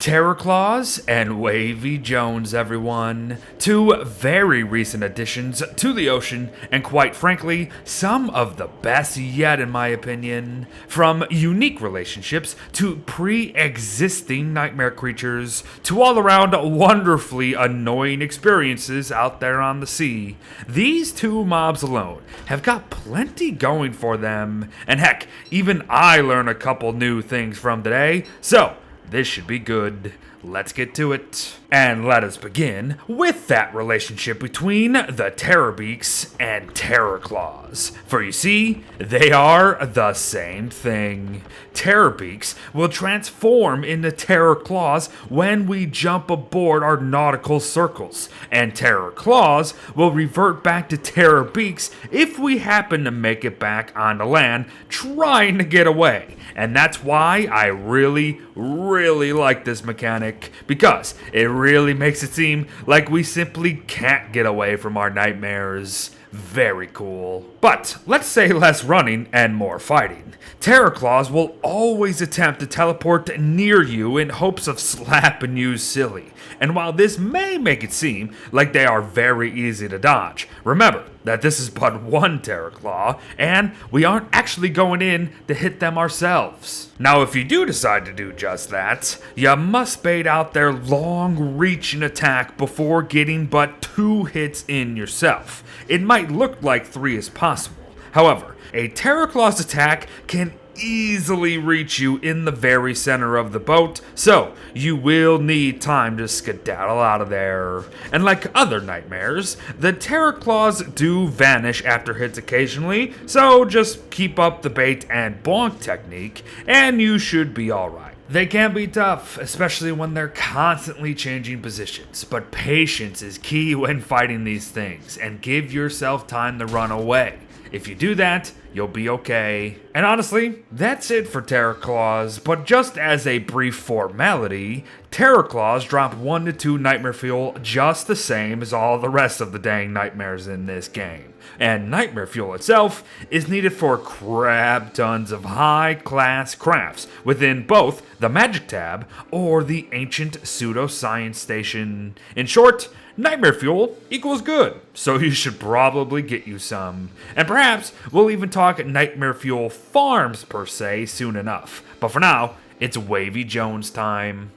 Terrorclaws and Wavy Jones, everyone. Two very recent additions to the ocean, and quite frankly, some of the best yet in my opinion. From unique relationships to pre-existing nightmare creatures to all-around wonderfully annoying experiences out there on the sea. These two mobs alone have got plenty going for them, and heck, even I learned a couple new things from today, so this should be good. Let's get to it. And let us begin with that relationship between the Terrorbeaks and Terrorclaws. For you see, they are the same thing. Terrorbeaks will transform into Terrorclaws when we jump aboard our nautical circles, and Terrorclaws will revert back to Terrorbeaks if we happen to make it back onto land trying to get away. And that's why I really like this mechanic, because it really makes it seem like we simply can't get away from our nightmares. Very cool. But let's say less running and more fighting. Terrorclaws will always attempt to teleport near you in hopes of slapping you silly. And while this may make it seem like they are very easy to dodge, remember that this is but one Terrorclaw, and we aren't actually going in to hit them ourselves. Now, if you do decide to do just that, you must bait out their long-reaching attack before getting but 2 hits in yourself. It might look like 3 is possible. However, a Terrorclaw's attack can easily reach you in the very center of the boat, so you will need time to skedaddle out of there. And like other nightmares, the Terrorclaws do vanish after hits occasionally, so just keep up the bait and bonk technique, and you should be alright. They can be tough, especially when they're constantly changing positions, but patience is key when fighting these things, and give yourself time to run away. If you do that, you'll be okay. And honestly, that's it for Terrorclaws, but just as a brief formality, Terrorclaws drop 1 to 2 nightmare fuel just the same as all the rest of the dang nightmares in this game. And nightmare fuel itself is needed for crap tons of high-class crafts within both the Magic tab or the Ancient Pseudoscience Station. In short, nightmare fuel equals good, so you should probably get you some. And perhaps we'll even talk nightmare fuel farms per se soon enough. But for now, it's Wavy Jones time.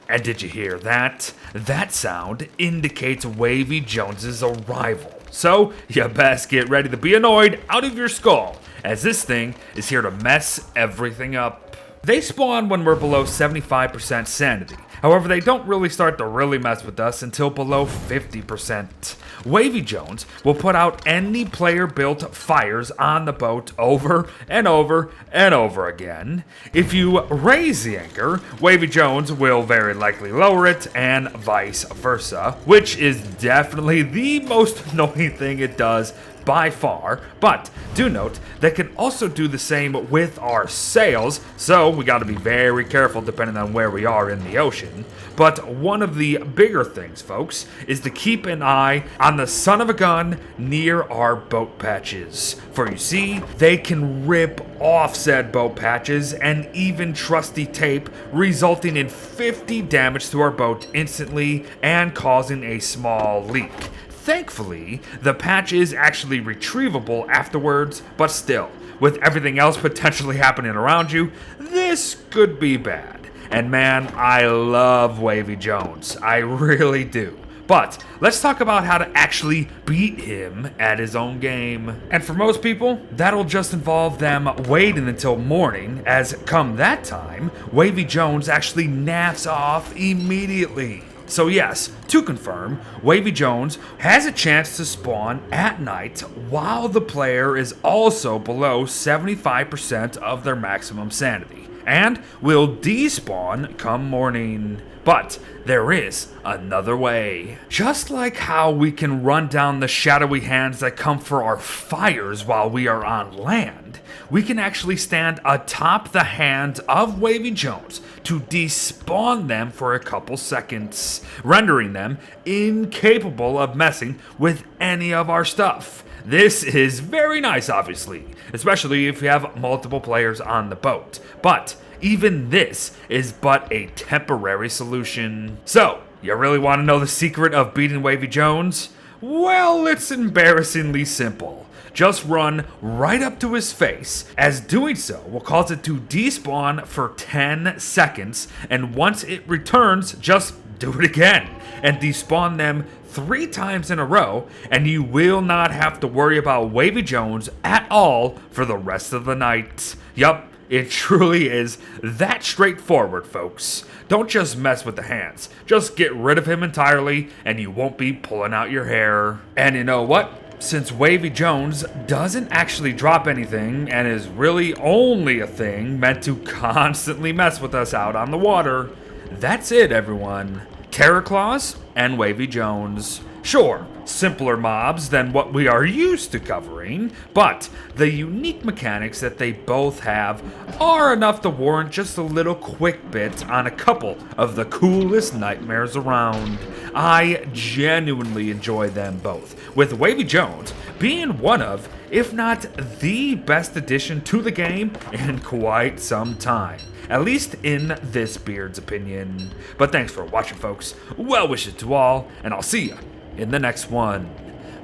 And did you hear that? That sound indicates Wavy Jones's arrival. So you best get ready to be annoyed out of your skull, as this thing is here to mess everything up. They spawn when we're below 75% sanity. However, they don't really start to really mess with us until below 50%. Wavy Jones will put out any player-built fires on the boat over and over and over again. If you raise the anchor, Wavy Jones will very likely lower it, and vice versa, which is definitely the most annoying thing it does by far, but do note they can also do the same with our sails, so we got to be very careful depending on where we are in the ocean. But one of the bigger things, folks, is to keep an eye on the son of a gun near our boat patches. For you see, they can rip off said boat patches and even trusty tape, resulting in 50 damage to our boat instantly and causing a small leak. Thankfully, the patch is actually retrievable afterwards, but still, with everything else potentially happening around you, this could be bad. And man, I love Wavy Jones. I really do. But let's talk about how to actually beat him at his own game. And for most people, that'll just involve them waiting until morning, as come that time, Wavy Jones actually naps off immediately. So yes, to confirm, Wavy Jones has a chance to spawn at night while the player is also below 75% of their maximum sanity, and will despawn come morning. But there is another way. Just like how we can run down the shadowy hands that come for our fires while we are on land, we can actually stand atop the hands of Wavy Jones to despawn them for a couple seconds, rendering them incapable of messing with any of our stuff. This is very nice, obviously, especially if you have multiple players on the boat. But even this is but a temporary solution. So, you really want to know the secret of beating Wavy Jones? Well, it's embarrassingly simple. Just run right up to his face, as doing so will cause it to despawn for 10 seconds, and once it returns, just do it again, and despawn them 3 times in a row, and you will not have to worry about Wavy Jones at all for the rest of the night. Yup, it truly is that straightforward, folks. Don't just mess with the hands. Just get rid of him entirely, and you won't be pulling out your hair. And you know what? Since Wavy Jones doesn't actually drop anything and is really only a thing meant to constantly mess with us out on the water, that's it, everyone. Terrorclaws and Wavy Jones. Sure, simpler mobs than what we are used to covering, but the unique mechanics that they both have are enough to warrant just a little quick bit on a couple of the coolest nightmares around. I genuinely enjoy them both, with Wavy Jones being one of, if not the best addition to the game in quite some time. At least in this beard's opinion. But thanks for watching, folks. Well wishes to all, and I'll see ya in the next one.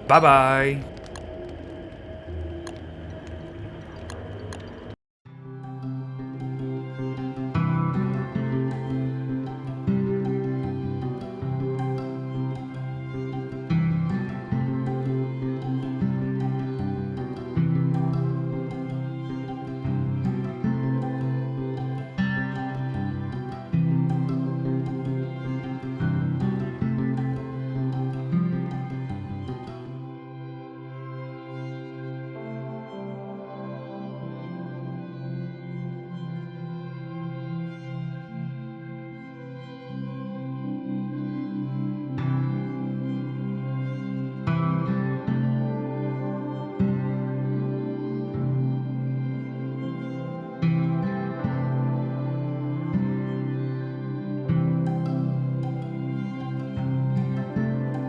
Bye-bye.